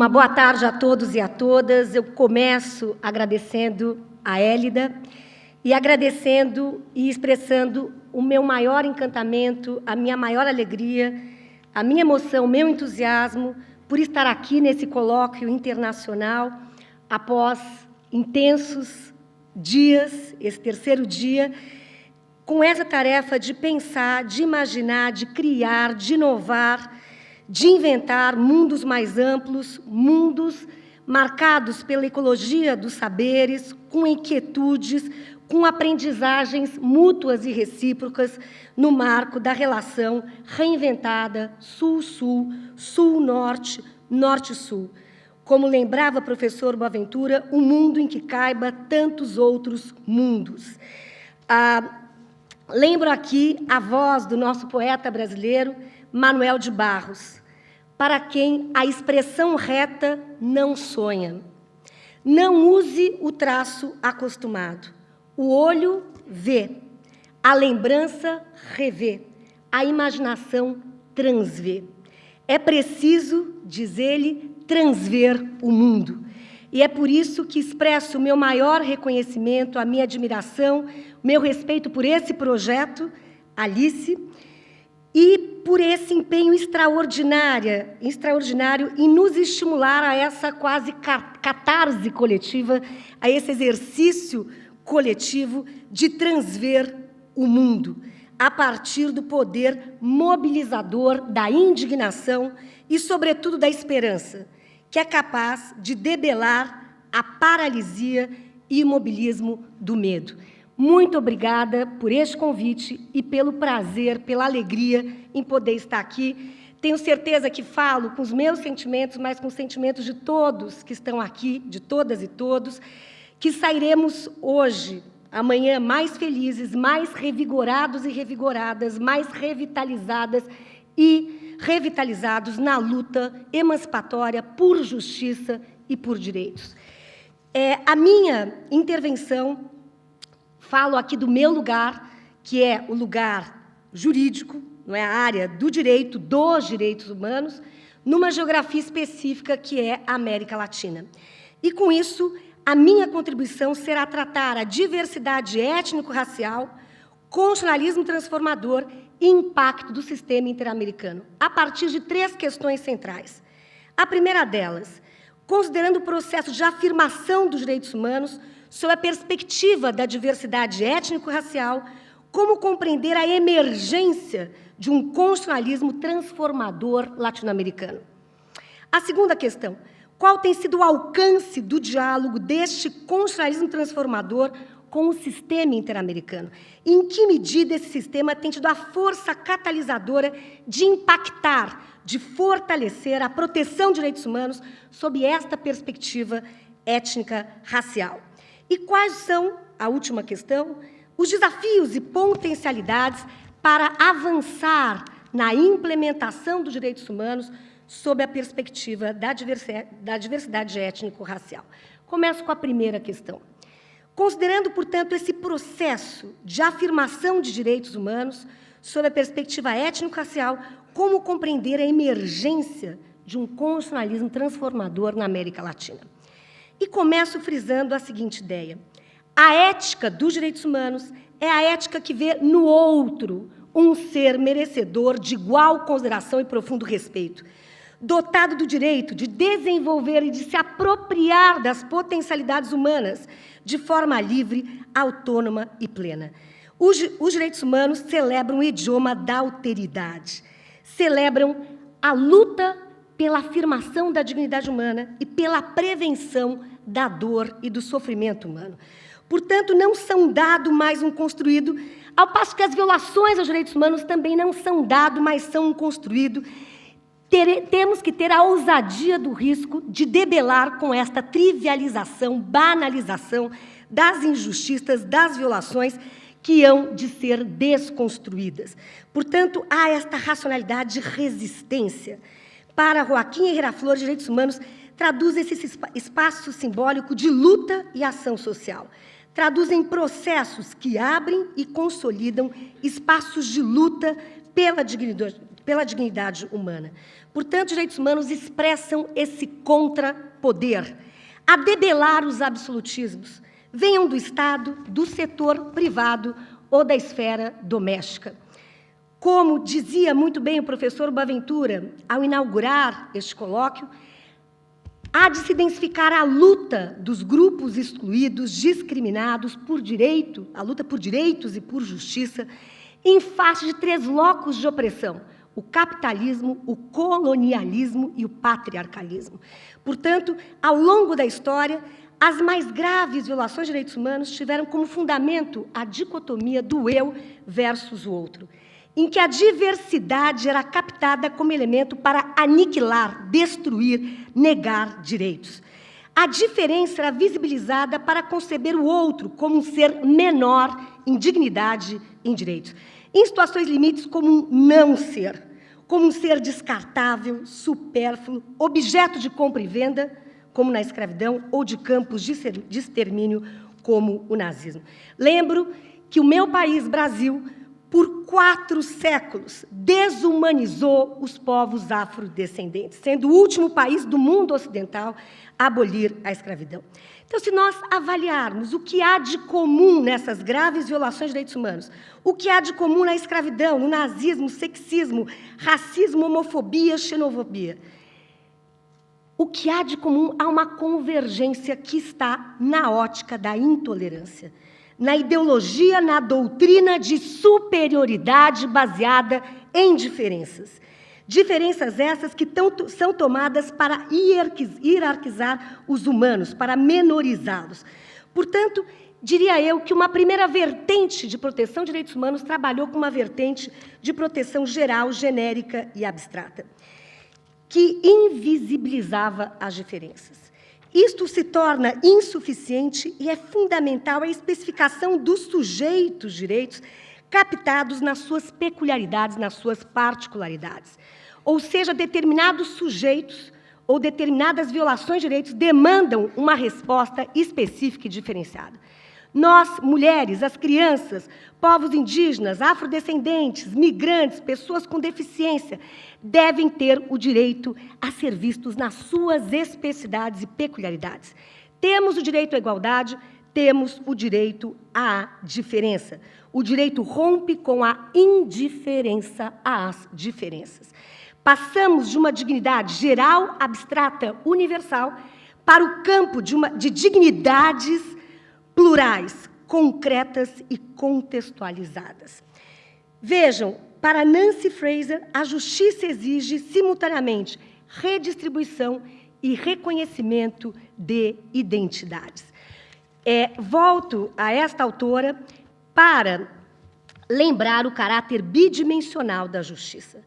Uma boa tarde a todos e a todas. Eu começo agradecendo a Hélida e agradecendo e expressando o meu maior encantamento, a minha maior alegria, a minha emoção, o meu entusiasmo por estar aqui nesse colóquio internacional após intensos dias, esse terceiro dia, com essa tarefa de pensar, de imaginar, de criar, de inovar, de inventar mundos mais amplos, mundos marcados pela ecologia dos saberes, com inquietudes, com aprendizagens mútuas e recíprocas no marco da relação reinventada Sul-Sul, Sul-Norte, Norte-Sul. Como lembrava o professor Boaventura, um mundo em que caiba tantos outros mundos. Lembro aqui a voz do nosso poeta brasileiro, Manuel de Barros, para quem a expressão reta não sonha. Não use o traço acostumado. O olho vê, a lembrança revê, a imaginação transvê. É preciso, diz ele, transver o mundo. E é por isso que expresso o meu maior reconhecimento, a minha admiração, o meu respeito por esse projeto, Alice, e por esse empenho extraordinário em nos estimular a essa quase catarse coletiva, a esse exercício coletivo de transver o mundo, a partir do poder mobilizador da indignação e, sobretudo, da esperança, que é capaz de debelar a paralisia e imobilismo do medo. Muito obrigada por este convite e pelo prazer, pela alegria em poder estar aqui. Tenho certeza que falo com os meus sentimentos, mas com os sentimentos de todos que estão aqui, de todas e todos, que sairemos hoje, amanhã, mais felizes, mais revigorados e revigoradas, mais revitalizadas e revitalizados na luta emancipatória por justiça e por direitos. A minha intervenção, falo aqui do meu lugar, que é o lugar jurídico, não é a área do direito, dos direitos humanos, numa geografia específica que é a América Latina. E, com isso, a minha contribuição será tratar a diversidade étnico-racial, constitucionalismo transformador e impacto do sistema interamericano, a partir de 3 questões centrais. A primeira delas, considerando o processo de afirmação dos direitos humanos sob a perspectiva da diversidade étnico-racial, como compreender a emergência de um constitucionalismo transformador latino-americano. A segunda questão, qual tem sido o alcance do diálogo deste constitucionalismo transformador com o sistema interamericano? Em que medida esse sistema tem tido a força catalisadora de impactar, de fortalecer a proteção de direitos humanos sob esta perspectiva étnica-racial? E quais são, a última questão, os desafios e potencialidades para avançar na implementação dos direitos humanos sob a perspectiva da diversidade étnico-racial? Começo com a primeira questão. Considerando, portanto, esse processo de afirmação de direitos humanos sob a perspectiva étnico-racial, como compreender a emergência de um constitucionalismo transformador na América Latina? E começo frisando a seguinte ideia. A ética dos direitos humanos é a ética que vê no outro um ser merecedor de igual consideração e profundo respeito, dotado do direito de desenvolver e de se apropriar das potencialidades humanas de forma livre, autônoma e plena. Os direitos humanos celebram o idioma da alteridade, celebram a luta pela afirmação da dignidade humana e pela prevenção da dor e do sofrimento humano. Portanto, não são dado mais um construído, ao passo que as violações aos direitos humanos também não são dado, mas são um construído. Temos que ter a ousadia do risco de debelar com esta trivialização, banalização das injustiças, das violações que hão de ser desconstruídas. Portanto, há esta racionalidade de resistência. Para Joaquim Herrera Flores, direitos humanos traduz esse espaço simbólico de luta e ação social. Traduzem processos que abrem e consolidam espaços de luta pela pela dignidade humana. Portanto, os direitos humanos expressam esse contrapoder, a debelar os absolutismos, venham do Estado, do setor privado ou da esfera doméstica. Como dizia muito bem o professor Boaventura, ao inaugurar este colóquio, há de se densificar a luta dos grupos excluídos, discriminados por direito, a luta por direitos e por justiça, em face de 3 locos de opressão: o capitalismo, o colonialismo e o patriarcalismo. Portanto, ao longo da história, as mais graves violações de direitos humanos tiveram como fundamento a dicotomia do eu versus o outro, em que a diversidade era captada como elemento para aniquilar, destruir, negar direitos. A diferença era visibilizada para conceber o outro como um ser menor em dignidade e em direitos. Em situações limites, como um não ser, como um ser descartável, supérfluo, objeto de compra e venda, como na escravidão, ou de campos de extermínio, como o nazismo. Lembro que o meu país, Brasil, por 4 séculos, desumanizou os povos afrodescendentes, sendo o último país do mundo ocidental a abolir a escravidão. Então, se nós avaliarmos o que há de comum nessas graves violações de direitos humanos, o que há de comum na escravidão, no nazismo, sexismo, racismo, homofobia, xenofobia, o que há de comum há uma convergência que está na ótica da intolerância, na ideologia, na doutrina de superioridade baseada em diferenças. Diferenças essas que são tomadas para hierarquizar os humanos, para menorizá-los. Portanto, diria eu que uma primeira vertente de proteção de direitos humanos trabalhou com uma vertente de proteção geral, genérica e abstrata, que invisibilizava as diferenças. Isto se torna insuficiente e é fundamental a especificação dos sujeitos direitos captados nas suas peculiaridades, nas suas particularidades. Ou seja, determinados sujeitos ou determinadas violações de direitos demandam uma resposta específica e diferenciada. Nós, mulheres, as crianças, povos indígenas, afrodescendentes, migrantes, pessoas com deficiência, devem ter o direito a ser vistos nas suas especificidades e peculiaridades. Temos o direito à igualdade, temos o direito à diferença. O direito rompe com a indiferença às diferenças. Passamos de uma dignidade geral, abstrata, universal, para o campo de dignidades plurais, concretas e contextualizadas. Vejam, para Nancy Fraser, a justiça exige, simultaneamente, redistribuição e reconhecimento de identidades. Volto a esta autora para lembrar o caráter bidimensional da justiça.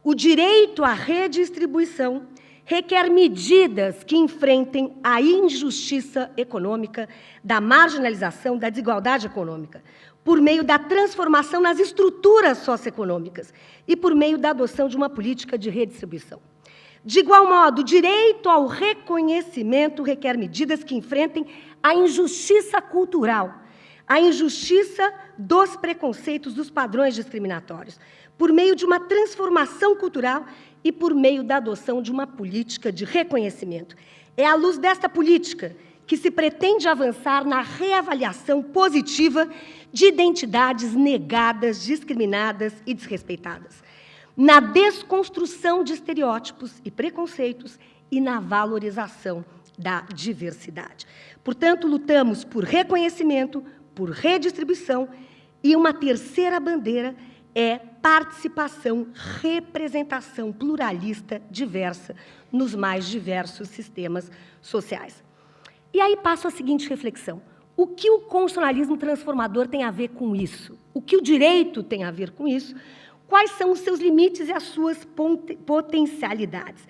O direito à redistribuição requer medidas que enfrentem a injustiça econômica, da marginalização, da desigualdade econômica, por meio da transformação nas estruturas socioeconômicas e por meio da adoção de uma política de redistribuição. De igual modo, o direito ao reconhecimento requer medidas que enfrentem a injustiça cultural, a injustiça dos preconceitos, dos padrões discriminatórios, por meio de uma transformação cultural e por meio da adoção de uma política de reconhecimento. É à luz desta política que se pretende avançar na reavaliação positiva de identidades negadas, discriminadas e desrespeitadas, na desconstrução de estereótipos e preconceitos e na valorização da diversidade. Portanto, lutamos por reconhecimento, por redistribuição, e uma terceira bandeira é participação, representação pluralista, diversa, nos mais diversos sistemas sociais. E aí passo a seguinte reflexão: o que o constitucionalismo transformador tem a ver com isso? O que o direito tem a ver com isso? Quais são os seus limites e as suas potencialidades?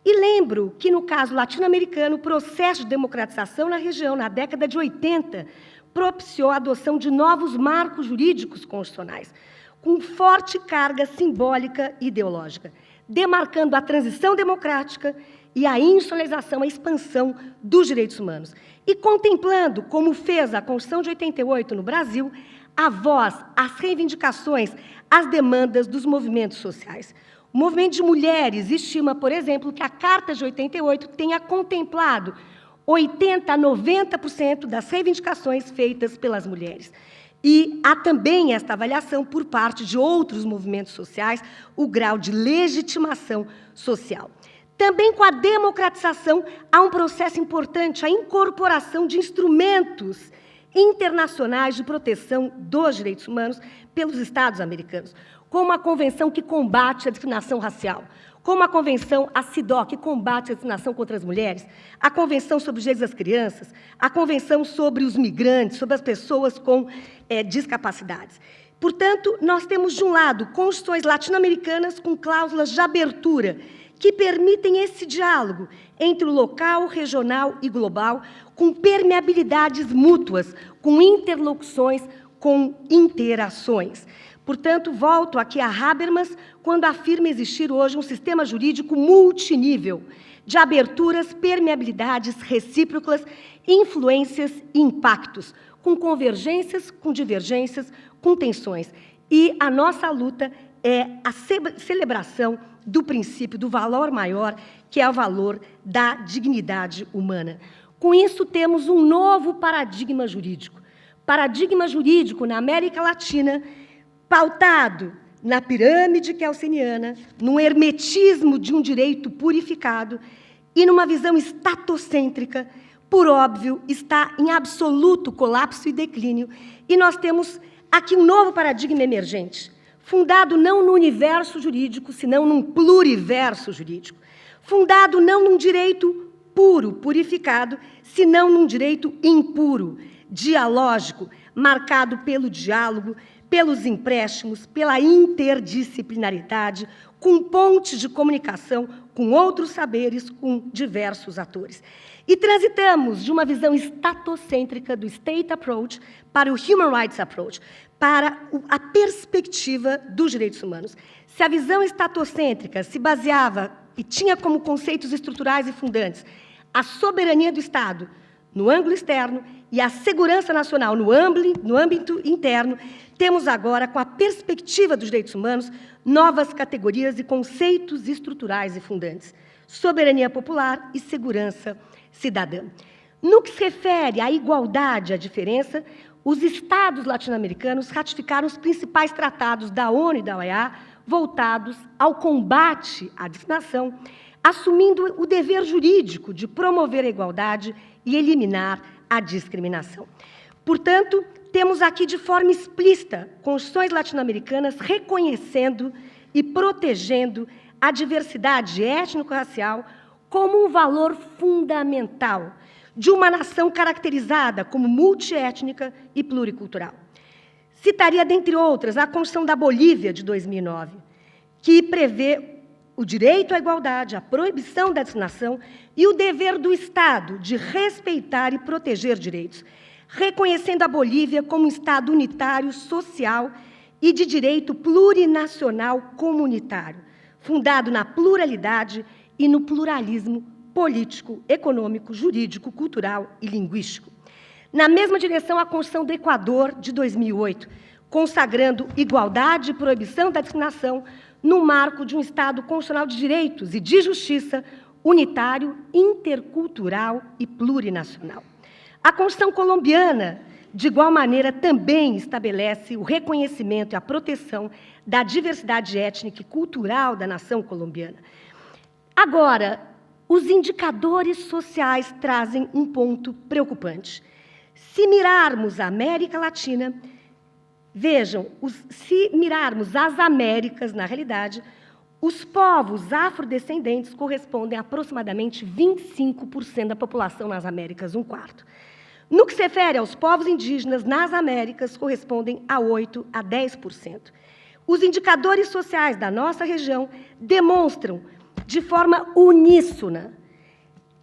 E lembro que, no caso latino-americano, o processo de democratização na região, na década de 80, propiciou a adoção de novos marcos jurídicos constitucionais, com forte carga simbólica e ideológica, demarcando a transição democrática e a institucionalização, a expansão dos direitos humanos, e contemplando, como fez a Constituição de 88 no Brasil, a voz, as reivindicações, as demandas dos movimentos sociais. O movimento de mulheres estima, por exemplo, que a Carta de 88 tenha contemplado 80% a 90% das reivindicações feitas pelas mulheres. E há também esta avaliação por parte de outros movimentos sociais, o grau de legitimação social. Também com a democratização, há um processo importante, a incorporação de instrumentos internacionais de proteção dos direitos humanos pelos Estados americanos, como a Convenção que combate a discriminação racial, como a Convenção, a CEDAW, que combate a discriminação contra as mulheres, a Convenção sobre os Direitos das Crianças, a Convenção sobre os migrantes, sobre as pessoas com discapacidades. Portanto, nós temos, de um lado, constituições latino-americanas com cláusulas de abertura, que permitem esse diálogo entre o local, regional e global, com permeabilidades mútuas, com interlocuções, com interações. Portanto, volto aqui a Habermas, quando afirma existir hoje um sistema jurídico multinível, de aberturas, permeabilidades recíprocas, influências e impactos, com convergências, com divergências, com tensões. E a nossa luta é a celebração do princípio do valor maior, que é o valor da dignidade humana. Com isso, temos um novo paradigma jurídico. Paradigma jurídico na América Latina, pautado na pirâmide kelseniana, no hermetismo de um direito purificado e numa visão estatocêntrica, por óbvio, está em absoluto colapso e declínio. E nós temos aqui um novo paradigma emergente, fundado não no universo jurídico, senão num pluriverso jurídico, fundado não num direito puro, purificado, senão num direito impuro, dialógico, marcado pelo diálogo, pelos empréstimos, pela interdisciplinaridade, com pontes de comunicação com outros saberes, com diversos atores. E transitamos de uma visão estatocêntrica do State Approach para o Human Rights Approach, para a perspectiva dos direitos humanos. Se a visão estatocêntrica se baseava e tinha como conceitos estruturais e fundantes a soberania do Estado no ângulo externo e a segurança nacional no âmbito interno, temos agora, com a perspectiva dos direitos humanos, novas categorias e conceitos estruturais e fundantes: soberania popular e segurança cidadã. No que se refere à igualdade e à diferença, os Estados latino-americanos ratificaram os principais tratados da ONU e da OEA voltados ao combate à discriminação, assumindo o dever jurídico de promover a igualdade e eliminar a discriminação. Portanto, temos aqui de forma explícita constituições latino-americanas reconhecendo e protegendo a diversidade étnico-racial como um valor fundamental de uma nação caracterizada como multiétnica e pluricultural. Citaria, dentre outras, a Constituição da Bolívia, de 2009, que prevê o direito à igualdade, a proibição da discriminação e o dever do Estado de respeitar e proteger direitos, reconhecendo a Bolívia como um Estado unitário, social e de direito plurinacional comunitário, fundado na pluralidade e no pluralismo político, econômico, jurídico, cultural e linguístico. Na mesma direção, a Constituição do Equador, de 2008, consagrando igualdade e proibição da discriminação no marco de um Estado constitucional de direitos e de justiça unitário, intercultural e plurinacional. A Constituição colombiana, de igual maneira, também estabelece o reconhecimento e a proteção da diversidade étnica e cultural da nação colombiana. Agora, os indicadores sociais trazem um ponto preocupante. Se mirarmos a América Latina, vejam, se mirarmos as Américas, na realidade, os povos afrodescendentes correspondem a aproximadamente 25% da população nas Américas, 1/4. No que se refere aos povos indígenas, nas Américas, correspondem a 8% a 10%. Os indicadores sociais da nossa região demonstram, de forma uníssona,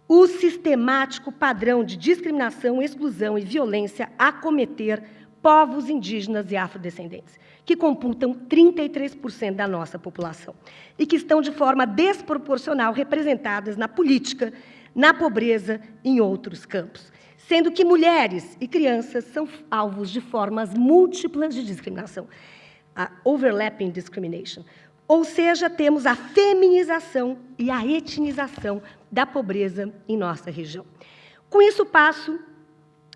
o sistemático padrão de discriminação, exclusão e violência a cometer povos indígenas e afrodescendentes, que computam 33% da nossa população e que estão de forma desproporcional representadas na política, na pobreza e em outros campos, sendo que mulheres e crianças são alvos de formas múltiplas de discriminação, a overlapping discrimination, Ou seja, temos a feminização e a etnização da pobreza em nossa região. Com isso, passo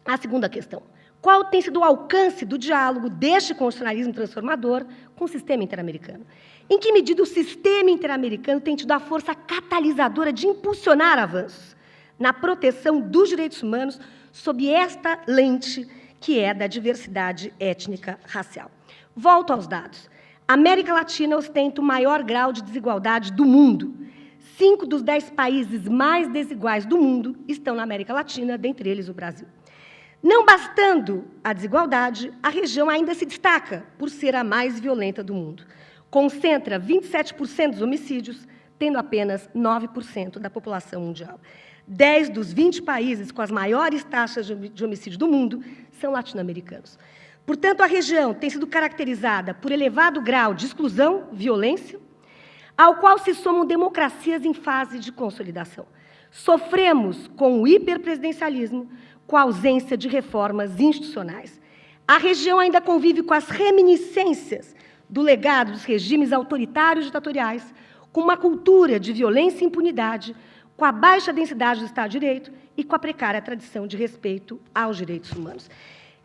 à segunda questão. Qual tem sido o alcance do diálogo deste constitucionalismo transformador com o sistema interamericano? Em que medida o sistema interamericano tem tido a força catalisadora de impulsionar avanços na proteção dos direitos humanos sob esta lente que é da diversidade étnica racial? Volto aos dados. A América Latina ostenta o maior grau de desigualdade do mundo. 5 dos 10 países mais desiguais do mundo estão na América Latina, dentre eles o Brasil. Não bastando a desigualdade, a região ainda se destaca por ser a mais violenta do mundo. Concentra 27% dos homicídios, tendo apenas 9% da população mundial. 10 dos 20 países com as maiores taxas de homicídio do mundo são latino-americanos. Portanto, a região tem sido caracterizada por elevado grau de exclusão, violência, ao qual se somam democracias em fase de consolidação. Sofremos com o hiperpresidencialismo, com a ausência de reformas institucionais. A região ainda convive com as reminiscências do legado dos regimes autoritários e ditatoriais, com uma cultura de violência e impunidade, com a baixa densidade do Estado de Direito e com a precária tradição de respeito aos direitos humanos.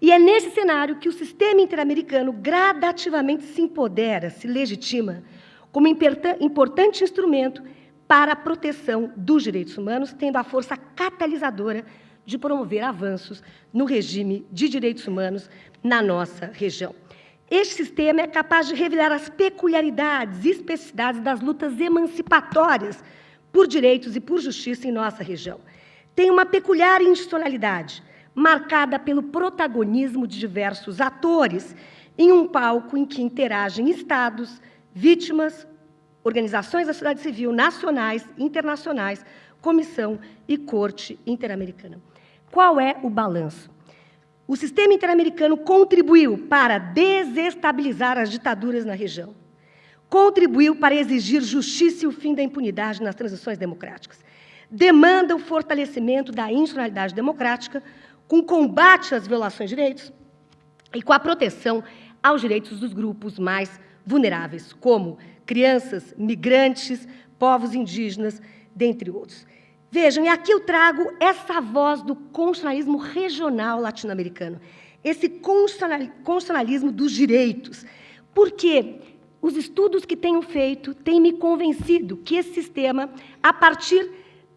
E é nesse cenário que o sistema interamericano gradativamente se empodera, se legitima, como importante instrumento para a proteção dos direitos humanos, tendo a força catalisadora de promover avanços no regime de direitos humanos na nossa região. Este sistema é capaz de revelar as peculiaridades e especificidades das lutas emancipatórias por direitos e por justiça em nossa região. Tem uma peculiar institucionalidade, marcada pelo protagonismo de diversos atores, em um palco em que interagem estados, vítimas, organizações da sociedade civil nacionais, internacionais, comissão e corte interamericana. Qual é o balanço? O sistema interamericano contribuiu para desestabilizar as ditaduras na região, contribuiu para exigir justiça e o fim da impunidade nas transições democráticas, demanda o fortalecimento da institucionalidade democrática, com combate às violações de direitos e com a proteção aos direitos dos grupos mais vulneráveis, como crianças, migrantes, povos indígenas, dentre outros. Vejam, e aqui eu trago essa voz do constitucionalismo regional latino-americano, esse constitucionalismo dos direitos, porque os estudos que tenho feito têm me convencido que esse sistema, a partir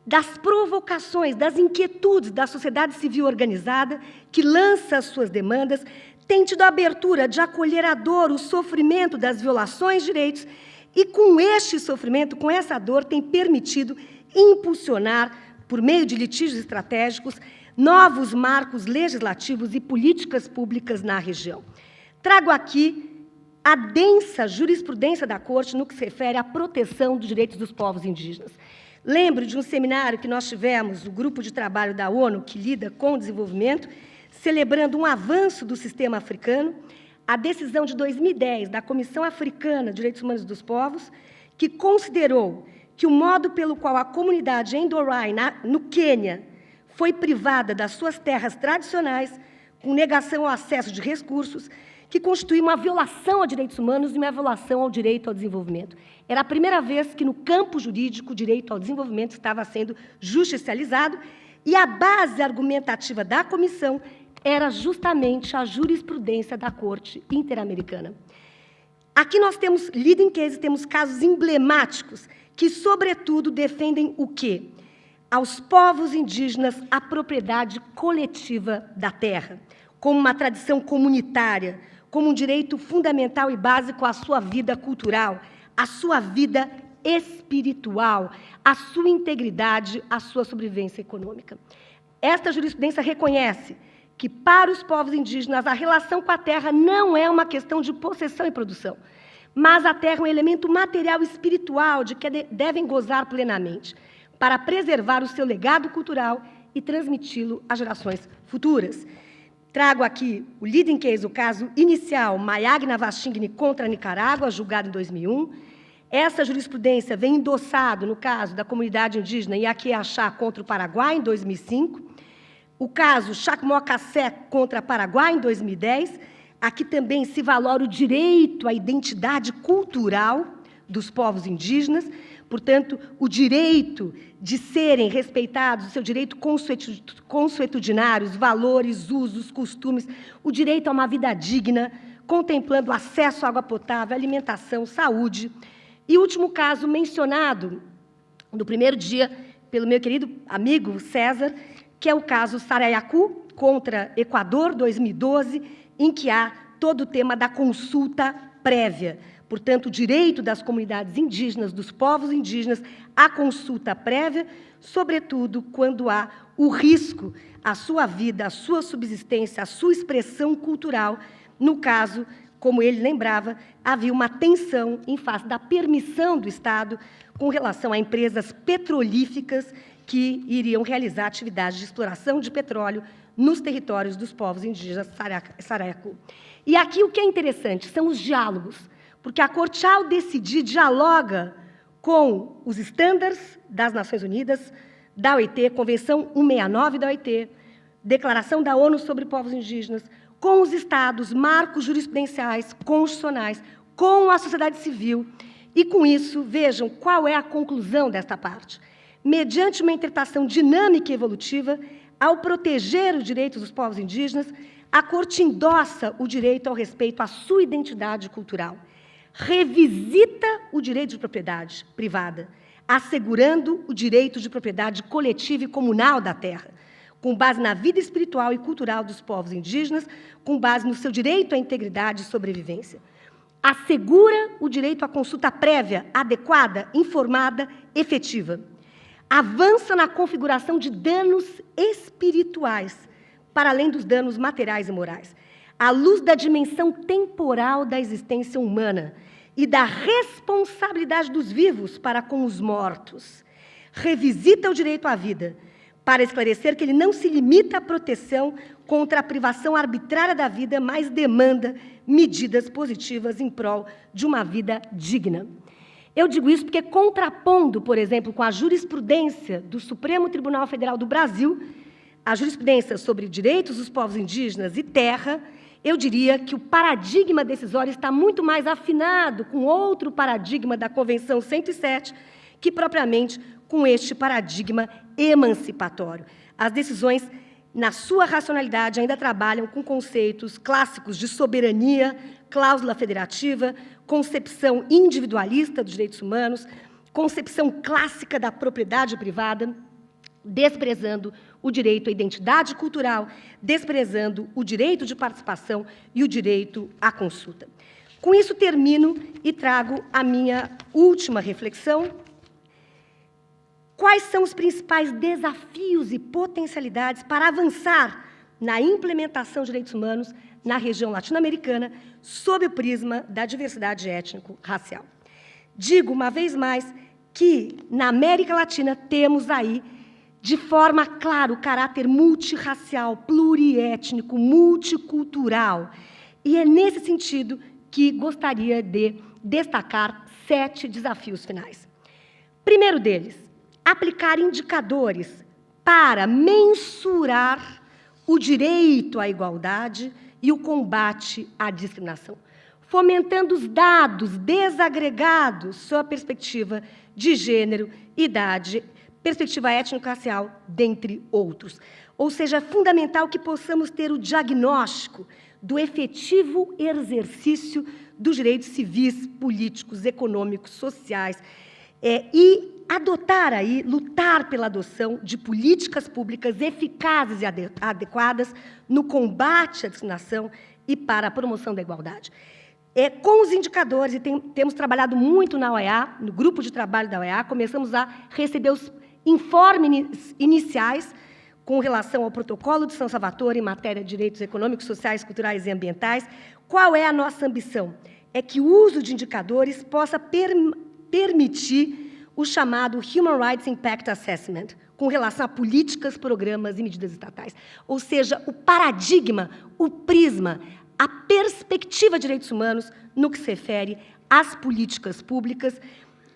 das provocações, das inquietudes da sociedade civil organizada, que lança as suas demandas, tem tido a abertura de acolher a dor, o sofrimento das violações de direitos, e com este sofrimento, com essa dor, tem permitido impulsionar, por meio de litígios estratégicos, novos marcos legislativos e políticas públicas na região. Trago aqui a densa jurisprudência da Corte no que se refere à proteção dos direitos dos povos indígenas. Lembro de um seminário que nós tivemos, o grupo de trabalho da ONU, que lida com o desenvolvimento, celebrando um avanço do sistema africano, a decisão de 2010 da Comissão Africana de Direitos Humanos dos Povos, que considerou que o modo pelo qual a comunidade Endorai, no Quênia, foi privada das suas terras tradicionais, com negação ao acesso de recursos, que constitui uma violação a direitos humanos e uma violação ao direito ao desenvolvimento. Era a primeira vez que, no campo jurídico, o direito ao desenvolvimento estava sendo justicializado, e a base argumentativa da comissão era justamente a jurisprudência da Corte Interamericana. Aqui nós temos leading cases, temos casos emblemáticos que, sobretudo, defendem o quê? Aos povos indígenas a propriedade coletiva da terra, como uma tradição comunitária, como um direito fundamental e básico à sua vida cultural, à sua vida espiritual, à sua integridade, à sua sobrevivência econômica. Esta jurisprudência reconhece que, para os povos indígenas, a relação com a terra não é uma questão de possessão e produção, mas a terra é um elemento material e espiritual de que devem gozar plenamente, para preservar o seu legado cultural e transmiti-lo às gerações futuras. Trago aqui o leading case, o caso inicial, Mayagna Vastingni contra a Nicarágua, julgado em 2001. Essa jurisprudência vem endossado no caso da comunidade indígena Yaquiachá contra o Paraguai, em 2005. O caso Chacmocassé contra Paraguai, em 2010. Aqui também se valora o direito à identidade cultural dos povos indígenas, portanto, o direito de serem respeitados, o seu direito consuetudinário, os valores, usos, costumes, o direito a uma vida digna, contemplando acesso à água potável, alimentação, saúde. E o último caso mencionado no primeiro dia pelo meu querido amigo César, que é o caso Sarayaku contra Equador, 2012, em que há todo o tema da consulta prévia. Portanto, o direito das comunidades indígenas, dos povos indígenas, à consulta prévia, sobretudo quando há o risco à sua vida, à sua subsistência, à sua expressão cultural. No caso, como ele lembrava, havia uma tensão em face da permissão do Estado com relação a empresas petrolíferas que iriam realizar atividades de exploração de petróleo nos territórios dos povos indígenas Sarayaku. E aqui o que é interessante são os diálogos, porque a Corte, ao decidir, dialoga com os estándares das Nações Unidas, da OIT, Convenção 169 da OIT, Declaração da ONU sobre Povos Indígenas, com os Estados, marcos jurisprudenciais, constitucionais, com a sociedade civil. E, com isso, vejam qual é a conclusão desta parte. Mediante uma interpretação dinâmica e evolutiva, ao proteger os direitos dos povos indígenas, a Corte endossa o direito ao respeito à sua identidade cultural, revisita o direito de propriedade privada, assegurando o direito de propriedade coletiva e comunal da terra, com base na vida espiritual e cultural dos povos indígenas, com base no seu direito à integridade e sobrevivência. Assegura o direito à consulta prévia, adequada, informada, efetiva. Avança na configuração de danos espirituais, para além dos danos materiais e morais, à luz da dimensão temporal da existência humana e da responsabilidade dos vivos para com os mortos. Revisita o direito à vida, para esclarecer que ele não se limita à proteção contra a privação arbitrária da vida, mas demanda medidas positivas em prol de uma vida digna. Eu digo isso porque, contrapondo, por exemplo, com a jurisprudência do Supremo Tribunal Federal do Brasil, a jurisprudência sobre direitos dos povos indígenas e terra, eu diria que o paradigma decisório está muito mais afinado com outro paradigma da Convenção 107, que propriamente com este paradigma emancipatório. As decisões, na sua racionalidade, ainda trabalham com conceitos clássicos de soberania, cláusula federativa, concepção individualista dos direitos humanos, concepção clássica da propriedade privada, desprezando o direito à identidade cultural, desprezando o direito de participação e o direito à consulta. Com isso, termino e trago a minha última reflexão. Quais são os principais desafios e potencialidades para avançar na implementação de direitos humanos na região latino-americana sob o prisma da diversidade étnico-racial? Digo, uma vez mais, que na América Latina temos aí, de forma clara, o caráter multirracial, pluriétnico, multicultural. E é nesse sentido que gostaria de destacar 7 desafios finais. Primeiro deles, aplicar indicadores para mensurar o direito à igualdade e o combate à discriminação, fomentando os dados desagregados sob a perspectiva de gênero, idade, perspectiva étnico-racial, dentre outros. Ou seja, é fundamental que possamos ter o diagnóstico do efetivo exercício dos direitos civis, políticos, econômicos, sociais, e adotar aí, lutar pela adoção de políticas públicas eficazes e adequadas no combate à discriminação e para a promoção da igualdade. Com os indicadores, e temos trabalhado muito na OEA, no grupo de trabalho da OEA, começamos a receber os informes iniciais com relação ao protocolo de São Salvador em matéria de direitos econômicos, sociais, culturais e ambientais. Qual é a nossa ambição? É que o uso de indicadores possa permitir o chamado Human Rights Impact Assessment, com relação a políticas, programas e medidas estatais. Ou seja, o paradigma, o prisma, a perspectiva de direitos humanos no que se refere às políticas públicas,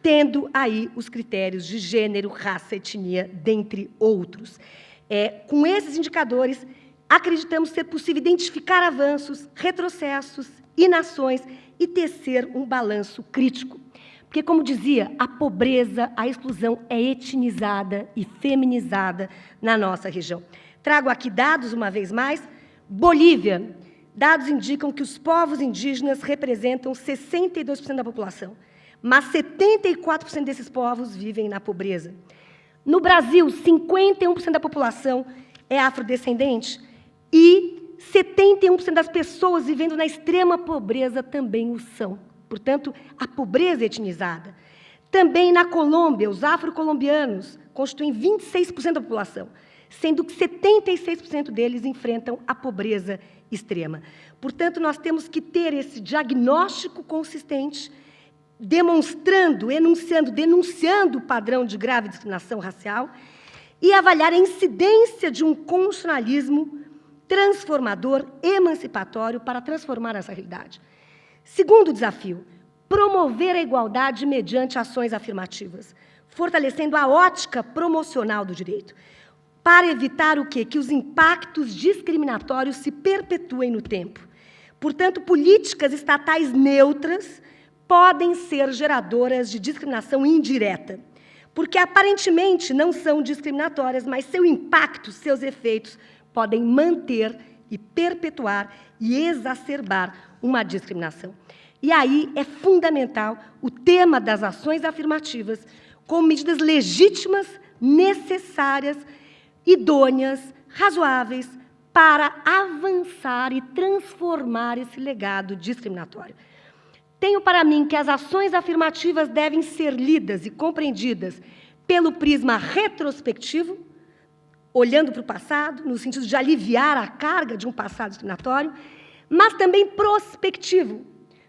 tendo aí os critérios de gênero, raça, etnia, dentre outros. Com esses indicadores, acreditamos ser possível identificar avanços, retrocessos, inações e tecer um balanço crítico. Porque, como dizia, a pobreza, a exclusão é etnizada e feminizada na nossa região. Trago aqui dados, uma vez mais. Bolívia. Dados indicam que os povos indígenas representam 62% da população, mas 74% desses povos vivem na pobreza. No Brasil, 51% da população é afrodescendente e 71% das pessoas vivendo na extrema pobreza também o são. Portanto, a pobreza é etnizada. Também na Colômbia, os afrocolombianos constituem 26% da população, sendo que 76% deles enfrentam a pobreza extrema. Portanto, nós temos que ter esse diagnóstico consistente, demonstrando, denunciando o padrão de grave discriminação racial e avaliar a incidência de um constitucionalismo transformador, emancipatório, para transformar essa realidade. Segundo desafio, promover a igualdade mediante ações afirmativas, fortalecendo a ótica promocional do direito, para evitar o quê? Que os impactos discriminatórios se perpetuem no tempo. Portanto, políticas estatais neutras podem ser geradoras de discriminação indireta, porque aparentemente não são discriminatórias, mas seu impacto, seus efeitos, podem manter e perpetuar e exacerbar uma discriminação. E aí é fundamental o tema das ações afirmativas como medidas legítimas, necessárias, idôneas, razoáveis, para avançar e transformar esse legado discriminatório. Tenho para mim que as ações afirmativas devem ser lidas e compreendidas pelo prisma retrospectivo, olhando para o passado, no sentido de aliviar a carga de um passado discriminatório, mas também prospectivo,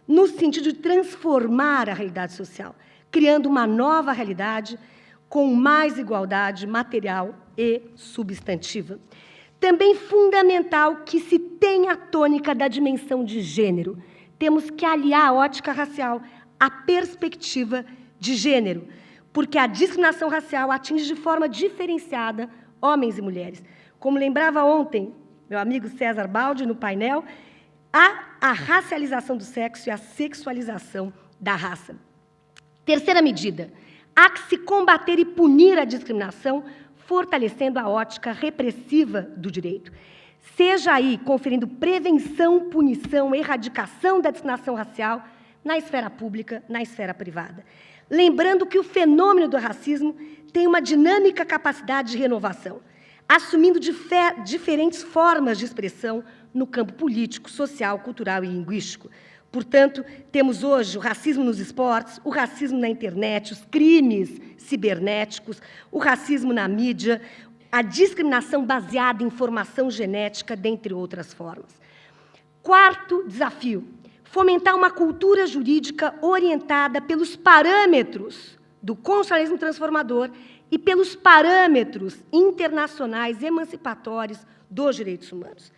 no sentido de transformar a realidade social, criando uma nova realidade com mais igualdade material e substantiva. Também fundamental que se tenha a tônica da dimensão de gênero. Temos que aliar a ótica racial à perspectiva de gênero, porque a discriminação racial atinge de forma diferenciada homens e mulheres. Como lembrava ontem meu amigo César Baldi no painel, há a racialização do sexo e a sexualização da raça. Terceira medida, há que se combater e punir a discriminação, fortalecendo a ótica repressiva do direito. Seja aí conferindo prevenção, punição, erradicação da discriminação racial na esfera pública, na esfera privada. Lembrando que o fenômeno do racismo tem uma dinâmica capacidade de renovação, assumindo diferentes formas de expressão no campo político, social, cultural e linguístico. Portanto, temos hoje o racismo nos esportes, o racismo na internet, os crimes cibernéticos, o racismo na mídia, a discriminação baseada em informação genética, dentre outras formas. Quarto desafio, fomentar uma cultura jurídica orientada pelos parâmetros do constitucionalismo transformador e pelos parâmetros internacionais emancipatórios dos direitos humanos.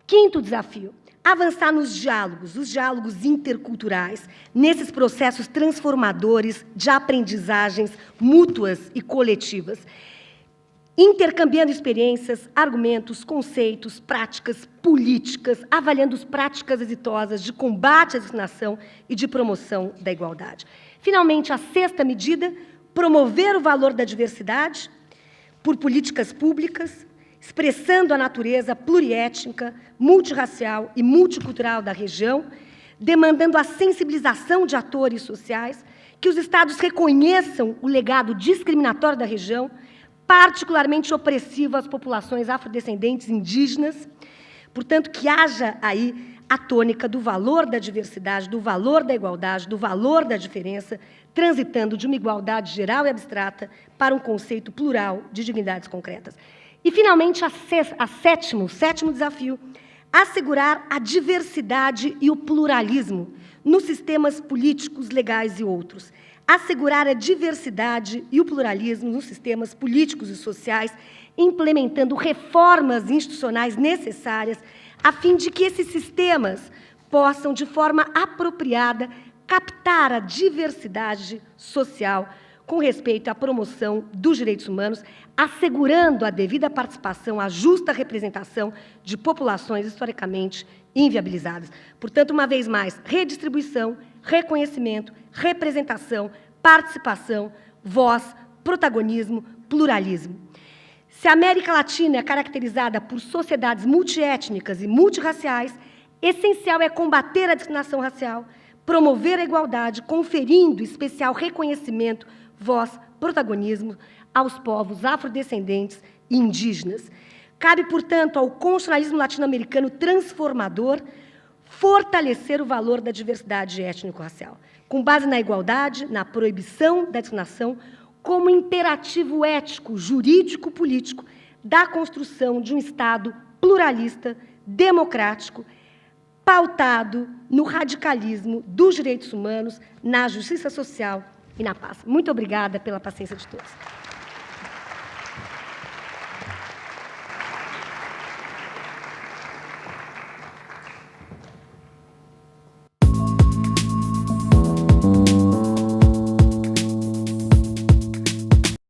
Quinto desafio, avançar nos diálogos, os diálogos interculturais, nesses processos transformadores de aprendizagens mútuas e coletivas, intercambiando experiências, argumentos, conceitos, práticas políticas, avaliando as práticas exitosas de combate à discriminação e de promoção da igualdade. Finalmente, a sexta medida, promover o valor da diversidade por políticas públicas, expressando a natureza pluriétnica, multirracial e multicultural da região, demandando a sensibilização de atores sociais, que os Estados reconheçam o legado discriminatório da região, particularmente opressivo às populações afrodescendentes indígenas, portanto, que haja aí a tônica do valor da diversidade, do valor da igualdade, do valor da diferença, transitando de uma igualdade geral e abstrata para um conceito plural de dignidades concretas. E, finalmente, o sétimo desafio, assegurar a diversidade e o pluralismo nos sistemas políticos, legais e outros. Assegurar a diversidade e o pluralismo nos sistemas políticos e sociais, implementando reformas institucionais necessárias, a fim de que esses sistemas possam, de forma apropriada, captar a diversidade social com respeito à promoção dos direitos humanos, assegurando a devida participação, a justa representação de populações historicamente inviabilizadas. Portanto, uma vez mais, redistribuição, reconhecimento, representação, participação, voz, protagonismo, pluralismo. Se a América Latina é caracterizada por sociedades multiétnicas e multirraciais, essencial é combater a discriminação racial, promover a igualdade, conferindo especial reconhecimento, voz, protagonismo aos povos afrodescendentes e indígenas. Cabe, portanto, ao constitucionalismo latino-americano transformador fortalecer o valor da diversidade étnico-racial, com base na igualdade, na proibição da discriminação, como imperativo ético, jurídico, político da construção de um Estado pluralista, democrático, pautado no radicalismo dos direitos humanos, na justiça social e na paz. Muito obrigada pela paciência de todos.